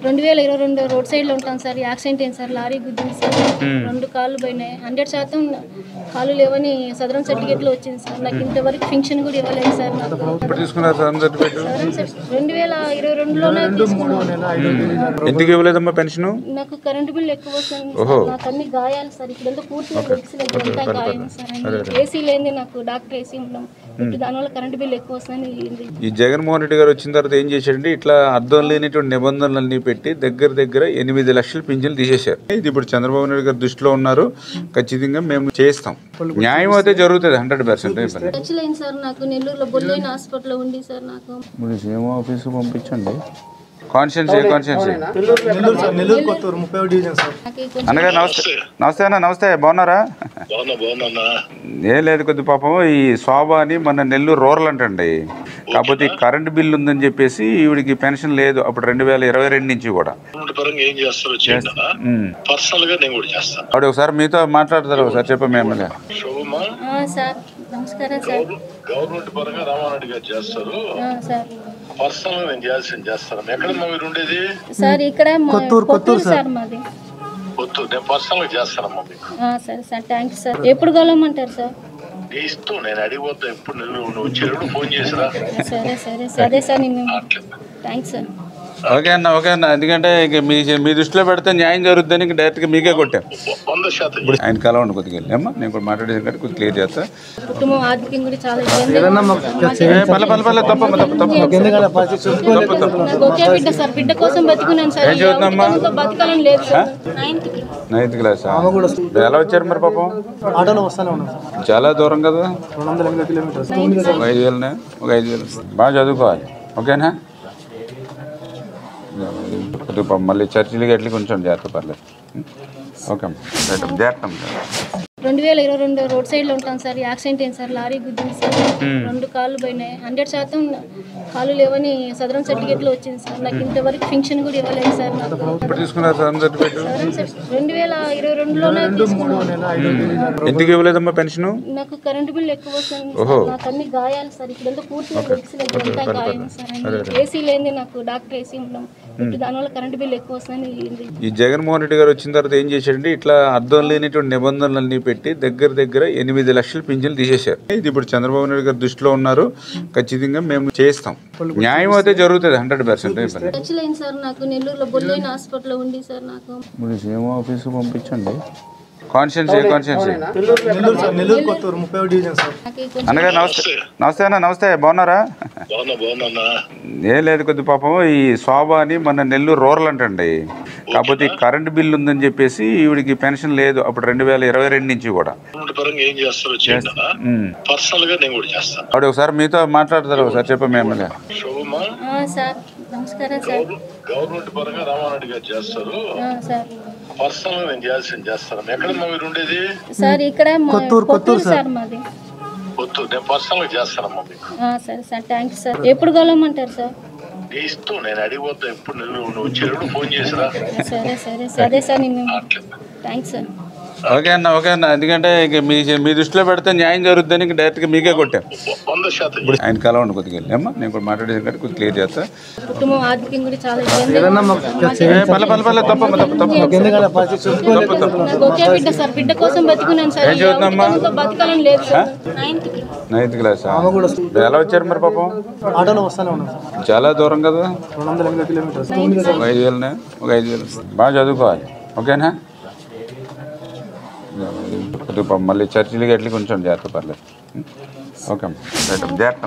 2022 road సైడ్లో ఉంటాను sir. Accident అయింది సార్, లారీ గుద్దింది సార్. 2 కాళ్ళు పోయినాయి. 100% కాళ్ళు లేవని సదరం సర్టిఫికేట్లో వచ్చింది సార్. నాకు ఇంతవరకు ఫంక్షన్ కూడా ఇవ్వలేదు సార్. నాకు 2022లోనే తీసుకున్నాను. ఎందుకు ఇవ్వలేదమ్మా పెన్షన్? నాకు కరెంటు బిల్ ఎక్కువ వస్తుంది. నాకు అన్ని గాయాలు సార్. ఇప్పుడంతా పూర్తిగా అంతా గాయం సార్. ఏసీ లేని నాకు డాక్టర్ ఏసీ ఉన్నాం. ఇప్పుడు దానివల్ల కరెంటు బిల్ ఎక్కువ వస్తుందని. ఈ జగన్మోహన్ రెడ్డి గారు వచ్చిన తర్వాత ఏం చేశారంటే ఇట్లా అర్థం లేనిటువంటి నిబంధనలన్నీ పెట్టి దగ్గర 8 లక్షల పింఛన్లు తీసేశారు. ఇది ఇప్పుడు చంద్రబాబు నాయుడు గారు దృష్టిలో ఉన్నారు. ఖచ్చితంగా మేము చేస్తాం. న్యాయం అయితే జరుగుతుంది 100%. సార్ నాకు నెల్లూరులో బొల్లోయిన హాస్పిటల్లో ఉంది సార్. నాకు ఏమో ఆఫీసు పంపించండి. కాన్స్టిట్యున్సీ అన్నగారు నమస్తే అన్న. నమస్తే, బాగున్నారా? ఏం లేదు, కొద్ది పాపం ఈ శోభ అని మన నెల్లూరు రూరల్ అంటండి. కాకపోతే కరెంట్ బిల్ ఉందని చెప్పేసి ఈవిడికి పెన్షన్ లేదు అప్పుడు 2022 నుంచి కూడా. ఆవిడ ఒకసారి మీతో మాట్లాడతారు, ఒకసారి చెప్పండి ఎమ్మెల్యే. నమస్కారం సార్. గవర్నమెంట్ పరంగా రామారెడ్డి గారు చేస్తారు. పర్సనల్ నేను చేస్తాను. ఎక్కడ మీరు ఉండేది? సార్ ఇక్కడ కొత్తూరు సార్ మాది. కొత్తూరు. నేను పర్సనల్ చేస్తానమ్మా మీకు. సరే సార్, థ్యాంక్స్ సార్. ఎప్పుడు కలవమంటారు సార్? ఇష్టం, నేను అడిగిపోతా. ఎప్పుడు నువ్వు వచ్చేటప్పుడు ఫోన్ చేసిరా. సరే సార్. Thanks sir. ఓకే అన్న. ఎందుకంటే ఇక మీ దృష్టిలో పెడితే న్యాయం జరుగుతుందని డైరెక్ట్గా మీకే కొట్టాం. 100% ఇప్పుడు ఆయన కలవండి కొద్దిగా అమ్మా. నేను కూడా మాట్లాడేది కంటే కొద్దిగా క్లియర్ చేస్తా. కుటుంబం ఆర్థికంగా కూడా చాలా తప్ప బిడ్డ సార్. బిడ్డ కోసం బతుకున్నాను సార్. బతకాలని లేదు సార్. 9th class. ఎలా వచ్చారు మరి పాపం? చాలా దూరం కదా. 5,000 బాగా చదువుకోవాలి. ఓకేనా? మళ్ళీ చర్చిలకి ఎట్లా కొంచెం జాగ్రత్త, పర్లేదు. ఓకే అమ్మా, జాగ్రత్త. 2022 రోడ్ సైడ్లో ఉంటాను సార్. యాక్సిడెంట్ అయింది సార్, లారీ గుద్దింది సార్. 2 కాళ్ళు పోయినాయి. 100% కాళ్ళు లేవని సదరం సర్టిఫికేట్లో వచ్చింది సార్. నాకు ఇంతవరకు ఫంక్షన్ కూడా ఇవ్వలేదు సార్. నాకు 2022లోనే తీసుకున్నాను. ఎందుకు ఇవ్వలేదమ్మా పెన్షన్? నాకు కరెంటు బిల్ ఎక్కువ వస్తుంది. నాకు అన్ని గాయాలు సార్. ఇప్పుడంతా పూర్తిగా అంతా గాయం సార్. ఏసీ లేని నాకు డాక్టర్ ఏసీ ఉన్నాం. ఇప్పుడు దానివల్ల కరెంటు బిల్ ఎక్కువ వస్తుందని. ఈ జగన్మోహన్ రెడ్డి గారు వచ్చిన తర్వాత ఏం చేశారంటే ఇట్లా అర్థం లేనిటువంటి నిబంధనలన్నీ పెట్టి దగ్గర 8 లక్షల పింఛన్లు తీసేశారు. ఇది ఇప్పుడు చంద్రబాబు నాయుడు గారు దృష్టిలో ఉన్నారు. ఖచ్చితంగా మేము చేస్తాం. న్యాయం అయితే జరుగుతుంది 100%. సార్ నాకు నెల్లూరులో బొల్లోయిన హాస్పిటల్లో ఉంది సార్. నాకు ఏమో ఆఫీసు పంపించండి. కాన్స్టిట్యున్సీ అన్నగారు నమస్తే అన్న. నమస్తే, బాగున్నారా? ఏం లేదు, కొద్ది పాపం ఈ శోభ అని మన నెల్లూరు రూరల్ అంటండి. కాకపోతే కరెంట్ బిల్ ఉందని చెప్పేసి ఈవిడికి పెన్షన్ లేదు అప్పుడు 2022 నుంచి కూడా. ఆవిడ ఒకసారి మీతో మాట్లాడతారు, ఒకసారి చెప్పండి ఎమ్మెల్యే. నమస్కారం సార్. గవర్నమెంట్ పరంగా రామారెడ్డి గారు చేస్తారు. పర్సనల్ నేను చేస్తాను. ఎక్కడ మీరు ఉండేది? సార్ ఇక్కడ కొత్తూరు సార్ మాది. కొత్తూరు. నేను పర్సనల్ చేస్తానమ్మా మీకు. సరే థ్యాంక్స్ సార్. ఎప్పుడు కలవమంటారు సార్? ఇష్టం, నేను అడిగిపోతా. ఎప్పుడు నువ్వు వచ్చేటప్పుడు ఫోన్ చేసిరా. సరే సార్. Thanks sir. ఓకే అన్న. ఎందుకంటే ఇక మీ దృష్టిలో పెడితే న్యాయం జరుగుతుందని డైరెక్ట్గా మీకే కొట్టాం. 100%. ఇప్పుడు ఆయన కలవండి కొద్దిగా అమ్మా. నేను కూడా మాట్లాడేది కంటే కొద్దిగా క్లియర్ చేస్తా. కుటుంబం ఆర్థికంగా కూడా చాలా బిడ్డ సార్. బిడ్డ కోసం బతుకున్నాను సార్. బతకాలని లేదు సార్. 9th class. ఎలా వచ్చారు మరి పాపం? చాలా దూరం కదా. 5,000 బాగా చదువుకోవాలి. ఓకేనా? మళ్ళీ చర్చిలకి ఎట్లా కొంచెం జాగ్రత్త, పర్లేదు. ఓకే అమ్మా, జాగ్రత్త.